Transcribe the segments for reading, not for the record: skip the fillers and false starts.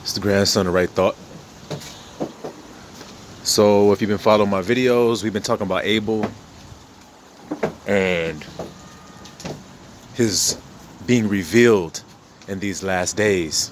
It's the grandson of Right Thought. So if you've been following my videos, we've been talking about Abel and his being revealed in these last days.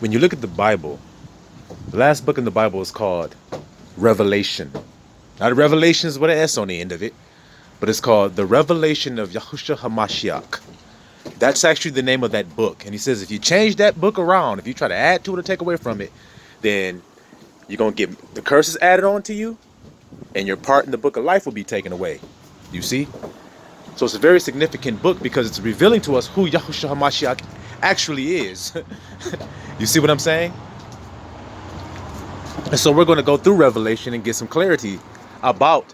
When you look at the Bible, the last book in the Bible is called Revelation. Now the Revelation is with an S on the end of it, but it's called The Revelation of Yahushua HaMashiach. That's actually the name of that book. And he says if you change that book around, if you try to add to it or take away from it, then you're going to get the curses added on to you, and your part in the book of life will be taken away. You see? So it's a very significant book because it's revealing to us who Yahushua HaMashiach actually is. You see what I'm saying? And so we're going to go through Revelation and get some clarity about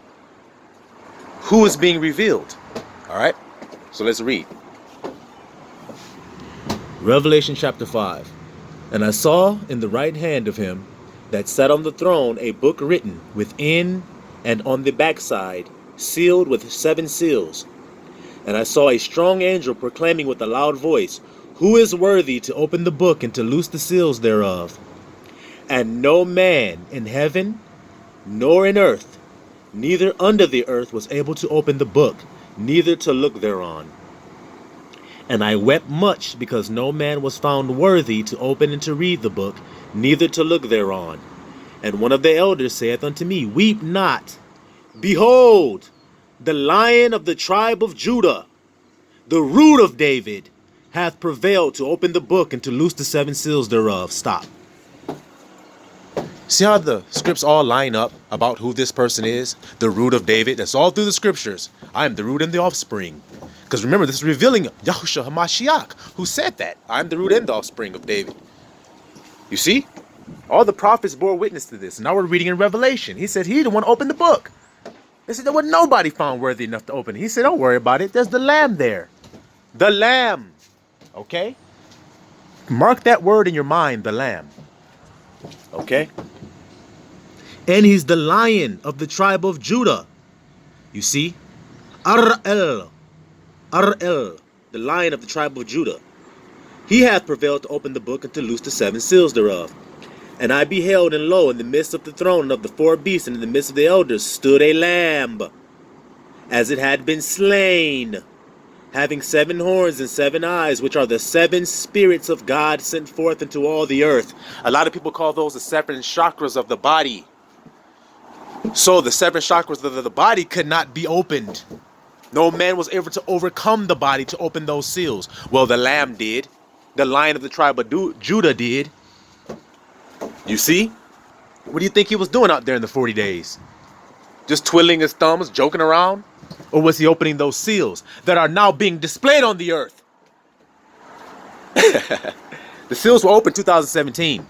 who is being revealed. All right? So let's read. Revelation chapter 5. And I saw in the right hand of him that sat on the throne a book written within and on the backside, sealed with 7 seals. And I saw a strong angel proclaiming with a loud voice, Who is worthy to open the book and to loose the seals thereof? And no man in heaven, nor in earth, neither under the earth was able to open the book, neither to look thereon. And I wept much, because no man was found worthy to open and to read the book, neither to look thereon. And one of the elders saith unto me, Weep not. Behold, the Lion of the tribe of Judah, the root of David, hath prevailed to open the book and to loose the 7 seals thereof. Stop. See how the scripts all line up about who this person is? The root of David. That's all through the scriptures. I am the root and the offspring. Because remember, this is revealing Yahushua HaMashiach, who said that. I am the root and the offspring of David. You see? All the prophets bore witness to this. Now we're reading in Revelation. He said he the one opened the book. They said there was nobody found worthy enough to open it. He said, don't worry about it. There's the Lamb there. The Lamb. Okay? Mark that word in your mind, the Lamb. Okay? And he's the Lion of the tribe of Judah. You see? Ar-El, the Lion of the tribe of Judah. He hath prevailed to open the book and to loose the 7 seals thereof. And I beheld, and lo, in the midst of the throne and of the 4 beasts, and in the midst of the elders, stood a lamb, as it had been slain, having 7 horns and 7 eyes, which are the 7 spirits of God sent forth into all the earth. A lot of people call those the 7 chakras of the body. So the 7 chakras of the body could not be opened. No man was able to overcome the body to open those seals. Well, the Lamb did. The Lion of the tribe of Judah did. You see? What do you think he was doing out there in the 40 days? Just twiddling his thumbs, joking around? Or was he opening those seals that are now being displayed on the earth? The seals were opened 2017.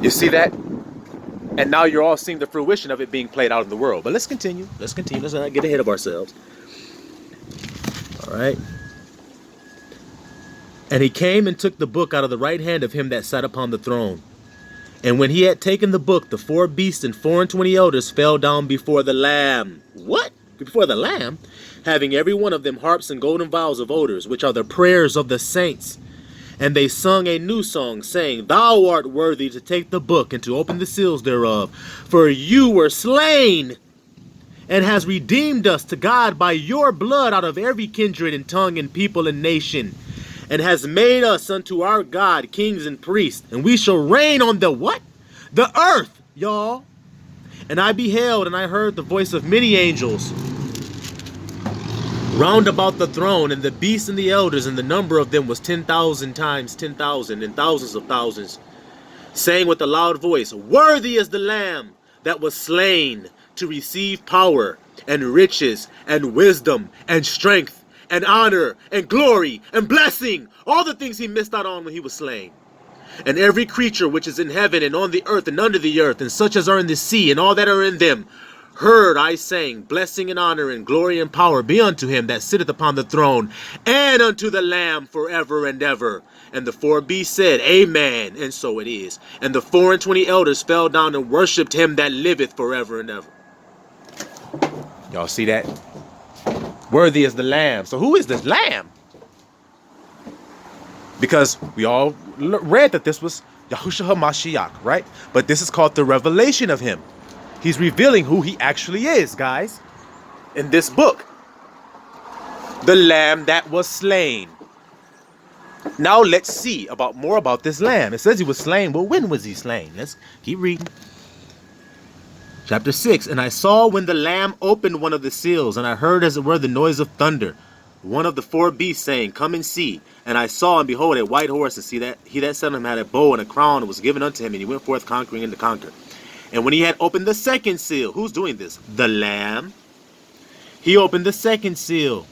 You see that? And now you're all seeing the fruition of it being played out in the world. But let's continue. Let's not get ahead of ourselves. All right. And he came and took the book out of the right hand of him that sat upon the throne. And when he had taken the book, the 4 beasts and 24 elders fell down before the Lamb. What? Before the Lamb? Having every one of them harps and golden vials of odors, which are the prayers of the saints. And they sung a new song, saying, Thou art worthy to take the book and to open the seals thereof. For you were slain, and has redeemed us to God by your blood out of every kindred and tongue and people and nation, and has made us unto our God kings and priests, and we shall reign on the what? The earth, y'all. And I beheld, and I heard the voice of many angels round about the throne, and the beasts and the elders, and the number of them was 10,000 times 10,000, and thousands of thousands, saying with a loud voice, Worthy is the Lamb that was slain to receive power, and riches, and wisdom, and strength, and honor, and glory, and blessing, all the things he missed out on when he was slain. And every creature which is in heaven, and on the earth, and under the earth, and such as are in the sea, and all that are in them, heard I saying, Blessing and honor and glory and power be unto him that sitteth upon the throne, and unto the Lamb forever and ever. And the 4 beasts said, Amen, and so it is. And the 24 elders fell down and worshipped him that liveth forever and ever. Y'all see that? Worthy is the Lamb. So who is this Lamb? Because we all read that this was Yahushua HaMashiach, right? But this is called the revelation of him. He's revealing who he actually is, guys, in this book. The lamb that was slain. Now let's see more about this lamb. It says he was slain. Well, when was he slain? Let's keep reading. Chapter 6. And I saw when the lamb opened one of the seals, and I heard as it were the noise of thunder. One of the four beasts saying, Come and see. And I saw, and behold, a white horse, and see that he that sat on him had a bow and a crown, and was given unto him, and he went forth conquering and to conquer. And when he had opened the second seal, who's doing this? The lamb. He opened the second seal.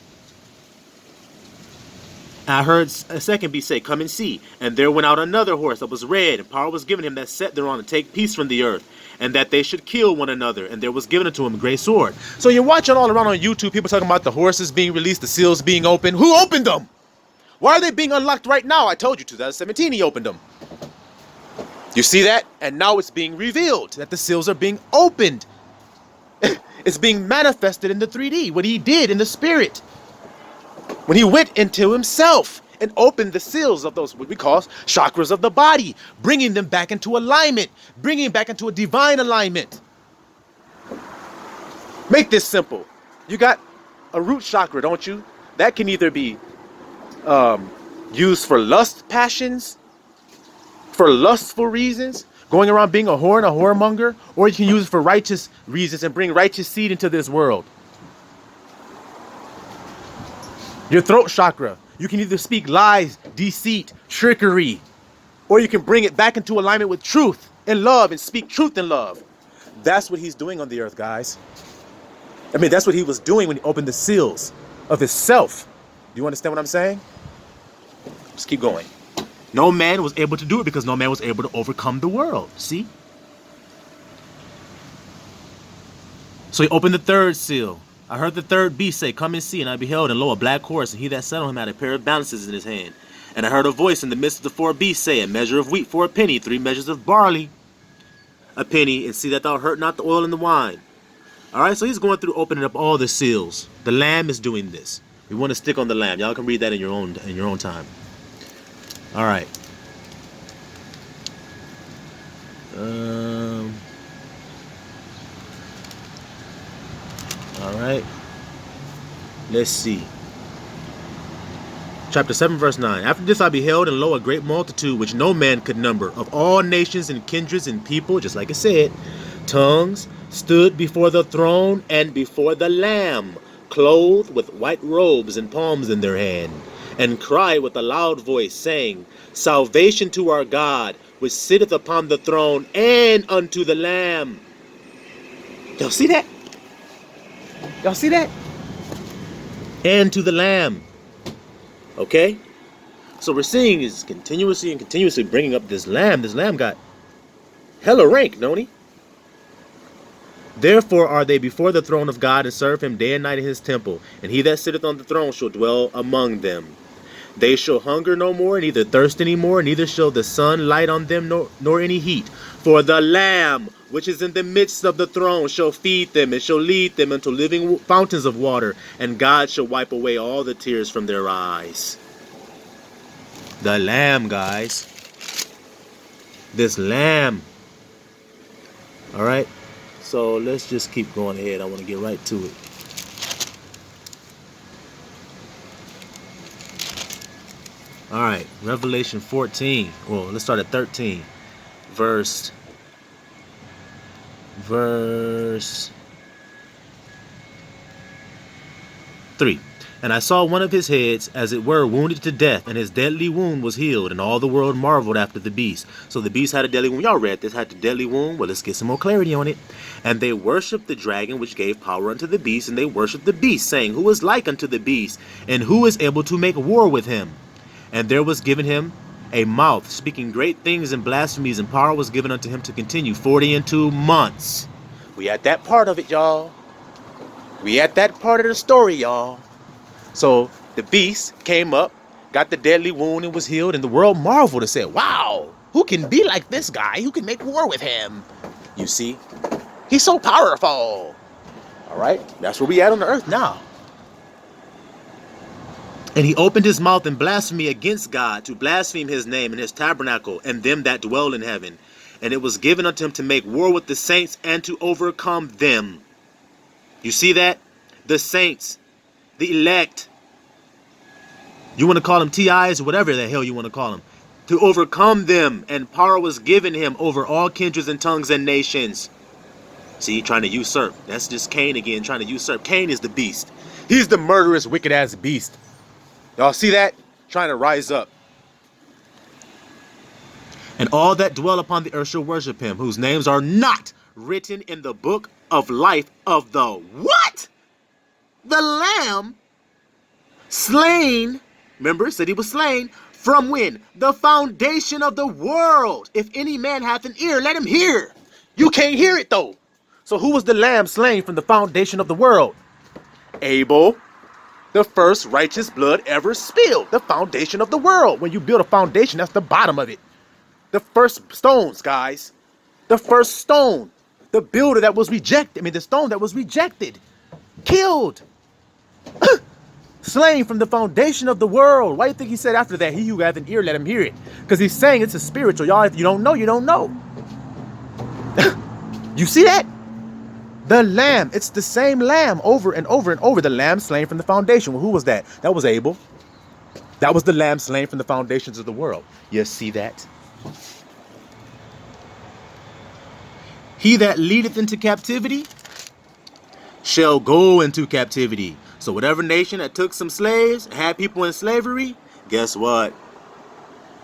I heard a second beast say, Come and see. And there went out another horse that was red, and power was given him that sat thereon to take peace from the earth, and that they should kill one another. And there was given unto him a great sword. So you're watching all around on YouTube, people talking about the horses being released, the seals being opened. Who opened them? Why are they being unlocked right now? I told you, 2017 he opened them. You see that? And now it's being revealed that the seals are being opened. It's being manifested in the 3D, what he did in the spirit. When he went into himself and opened the seals of those, what we call chakras of the body, bringing them back into alignment, bringing back into a divine alignment. Make this simple. You got a root chakra, don't you? That can either be used for lust passions, for lustful reasons, going around being a whore and a whoremonger, or you can use it for righteous reasons and bring righteous seed into this world. Your throat chakra, you can either speak lies, deceit, trickery, or you can bring it back into alignment with truth and love and speak truth and love. That's what he's doing on the earth, guys. I mean, that's what he was doing when he opened the seals of his self. Do you understand what I'm saying? Just keep going. No man was able to do it because no man was able to overcome the world. See? So he opened the third seal. I heard the third beast say, Come and see. And I beheld, and lo, a black horse, and he that sat on him had a pair of balances in his hand. And I heard a voice in the midst of the four beasts say, A measure of wheat for a penny, 3 measures of barley a penny, and see that thou hurt not the oil and the wine. All right, so he's going through opening up all the seals. The lamb is doing this. We want to stick on the lamb. Y'all can read that in your own time. All right. All right. Let's see. Chapter 7, verse 9. After this I beheld, and lo, a great multitude, which no man could number, of all nations and kindreds and people, just like it said, tongues, stood before the throne and before the Lamb, clothed with white robes and palms in their hand, and cried with a loud voice, saying, Salvation to our God, which sitteth upon the throne, and unto the Lamb. Y'all see that? Y'all see that? And to the Lamb. Okay? So we're seeing is continuously bringing up this Lamb. This Lamb got hella rank, don't he? Therefore are they before the throne of God, and serve him day and night in his temple. And he that sitteth on the throne shall dwell among them. They shall hunger no more, neither thirst any more, neither shall the sun light on them, nor any heat. For the Lamb, which is in the midst of the throne, shall feed them, and shall lead them unto living fountains of water, and God shall wipe away all the tears from their eyes. The Lamb, guys. This Lamb. All right. So let's just keep going ahead. I want to get right to it. All right, Revelation 14. Well, let's start at 13. Verse 3. And I saw one of his heads, as it were, wounded to death, and his deadly wound was healed, and all the world marveled after the beast. So the beast had a deadly wound. Y'all read this, had the deadly wound. Well, let's get some more clarity on it. And they worshipped the dragon, which gave power unto the beast, and they worshipped the beast, saying, Who is like unto the beast, and who is able to make war with him? And there was given him a mouth, speaking great things and blasphemies, and power was given unto him to continue 42 months. We at that part of it, y'all. We at that part of the story, y'all. So the beast came up, got the deadly wound, and was healed, and the world marveled and said, wow, who can be like this guy? Who can make war with him? You see, he's so powerful. All right, that's where we at on the earth now. And he opened his mouth in blasphemy against God, to blaspheme his name and his tabernacle and them that dwell in heaven. And it was given unto him to make war with the saints and to overcome them. You see that? The saints, the elect. You want to call them TIs or whatever the hell you want to call them. To overcome them. And power was given him over all kindreds and tongues and nations. See, trying to usurp. That's just Cain again, trying to usurp. Cain is the beast. He's the murderous, wicked-ass beast. Y'all see that? Trying to rise up. And all that dwell upon the earth shall worship him, whose names are not written in the book of life of the what? The Lamb slain. Remember, said he was slain. From when? The foundation of the world. If any man hath an ear, let him hear. You can't hear it though. So who was the Lamb slain from the foundation of the world? Abel. The first righteous blood ever spilled. The foundation of the world. When you build a foundation, that's the bottom of it. The first stones, guys. The first stone. The builder that was rejected. I mean, the stone that was rejected. Killed. Slain from the foundation of the world. Why do you think he said after that, he who hath an ear, let him hear it? Because he's saying it's a spiritual. Y'all, if you don't know, you don't know. You see that? The Lamb. It's the same Lamb over and over and over. The Lamb slain from the foundation. Well, who was that? That was Abel. That was the Lamb slain from the foundations of the world. You see that? He that leadeth into captivity shall go into captivity. So whatever nation that took some slaves, had people in slavery, guess what?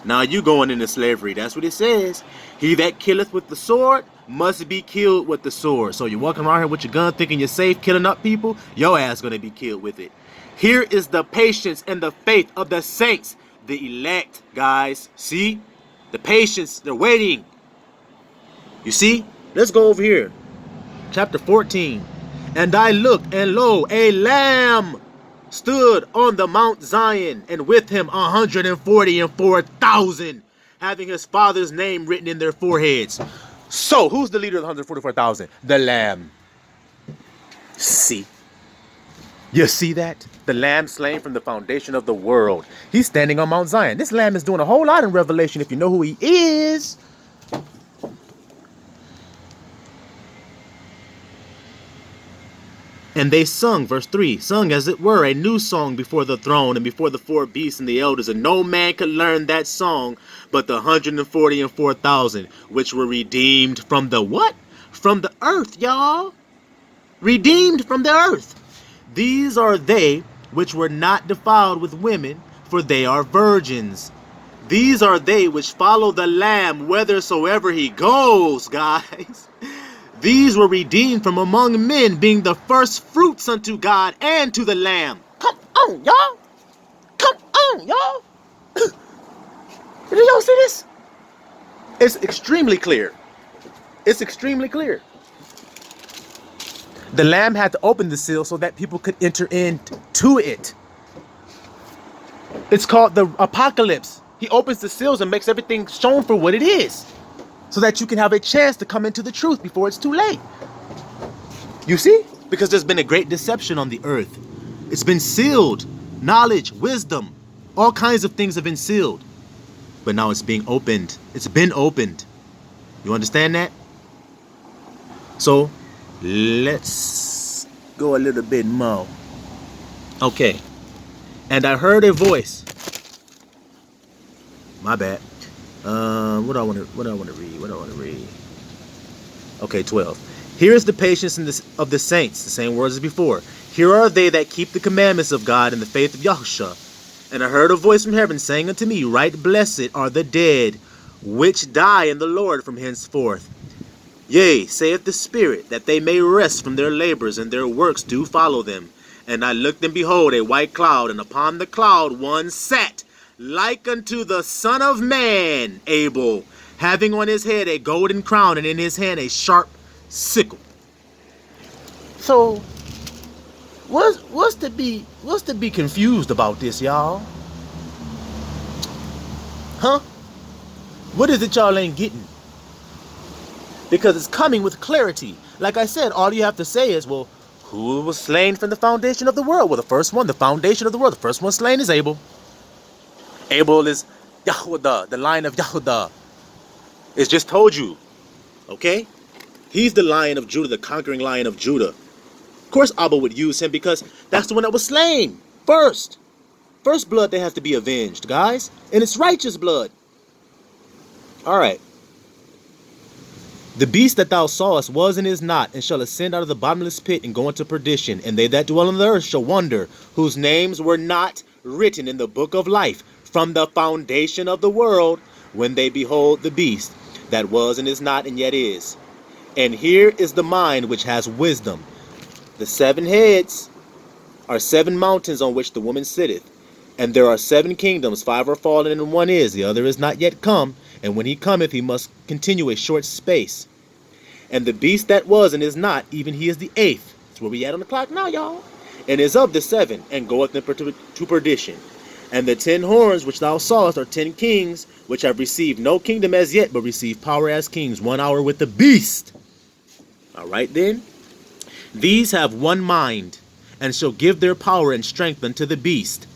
Now you going into slavery. That's what it says. He that killeth with the sword must be killed with the sword. So you're walking around here with your gun thinking you're safe, killing up people, your ass gonna be killed with it. Here is the patience and the faith of the saints, the elect, guys. See? The patience, they're waiting. You see? Let's go over here. Chapter 14. And I looked, and lo, a lamb stood on the Mount Zion, and with him 144,000, having his father's name written in their foreheads. So, who's the leader of the 144,000? The Lamb. See? You see that? The Lamb slain from the foundation of the world. He's standing on Mount Zion. This Lamb is doing a whole lot in Revelation if you know who he is. And they sung, verse 3, sung as it were a new song before the throne and before the four beasts and the elders. And no man could learn that song but the 144,000, which were redeemed from the what? From the earth, y'all. Redeemed from the earth. These are they which were not defiled with women, for they are virgins. These are they which follow the Lamb whithersoever he goes, guys. These were redeemed from among men, being the first fruits unto God and to the Lamb. Come on, y'all. Come on, y'all. Did y'all see this? It's extremely clear. It's extremely clear. The Lamb had to open the seal so that people could enter into it. It's called the apocalypse. He opens the seals and makes everything shown for what it is, so that you can have a chance to come into the truth before it's too late. You see? Because there's been a great deception on the earth. It's been sealed. Knowledge, wisdom, all kinds of things have been sealed. But now it's being opened. It's been opened. You understand that? So, let's go a little bit more. Okay. And I heard a voice. My bad. What do I want to read? Okay, 12. Here is the patience of the saints, the same words as before. Here are they that keep the commandments of God and the faith of Yahushua. And I heard a voice from heaven saying unto me, right blessed are the dead, which die in the Lord from henceforth. Yea, saith the Spirit, that they may rest from their labors, and their works do follow them. And I looked, and behold, a white cloud, and upon the cloud one sat, like unto the Son of Man, Abel, having on his head a golden crown, and in his hand a sharp sickle. So, what's to be confused about this, y'all? Huh? What is it y'all ain't getting? Because it's coming with clarity. Like I said, all you have to say is, well, Who was slain from the foundation of the world? Well, the first one, the foundation of the world. The first one slain is Abel. Abel is Yahudah, the line of Yahudah. It's just told you. Okay? He's the Lion of Judah, the conquering Lion of Judah. Of course, Abba would use him because that's the one that was slain first. First blood that has to be avenged, guys. And it's righteous blood. All right. The beast that thou sawest was and is not, and shall ascend out of the bottomless pit and go into perdition. And they that dwell on the earth shall wonder, whose names were not written in the book of life from the foundation of the world, when they behold the beast that was and is not and yet is. And here is the mind which has wisdom. The 7 heads are 7 mountains on which the woman sitteth. And there are 7 kingdoms, 5 are fallen and 1 is, the other is not yet come. And when he cometh, he must continue a short space. And the beast that was and is not, even he is the 8th. That's where we at on the clock now, y'all. And is of the 7, and goeth to perdition. And the 10 horns which thou sawest are 10 kings, which have received no kingdom as yet, but receive power as kings, 1 hour with the beast. All right then. These have one mind, and shall give their power and strength unto the beast.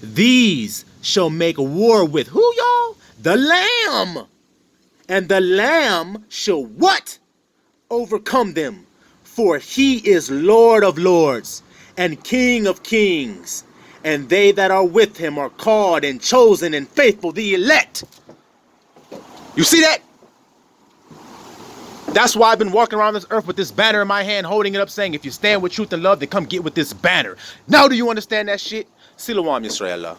These shall make war with who, y'all? The Lamb. And the Lamb shall what? Overcome them. For he is Lord of lords and King of kings. And they that are with him are called and chosen and faithful, the elect. You see that? That's why I've been walking around this earth with this banner in my hand, holding it up, saying, if you stand with truth and love, then come get with this banner. Now do you understand that shit? Silawam Yisrael.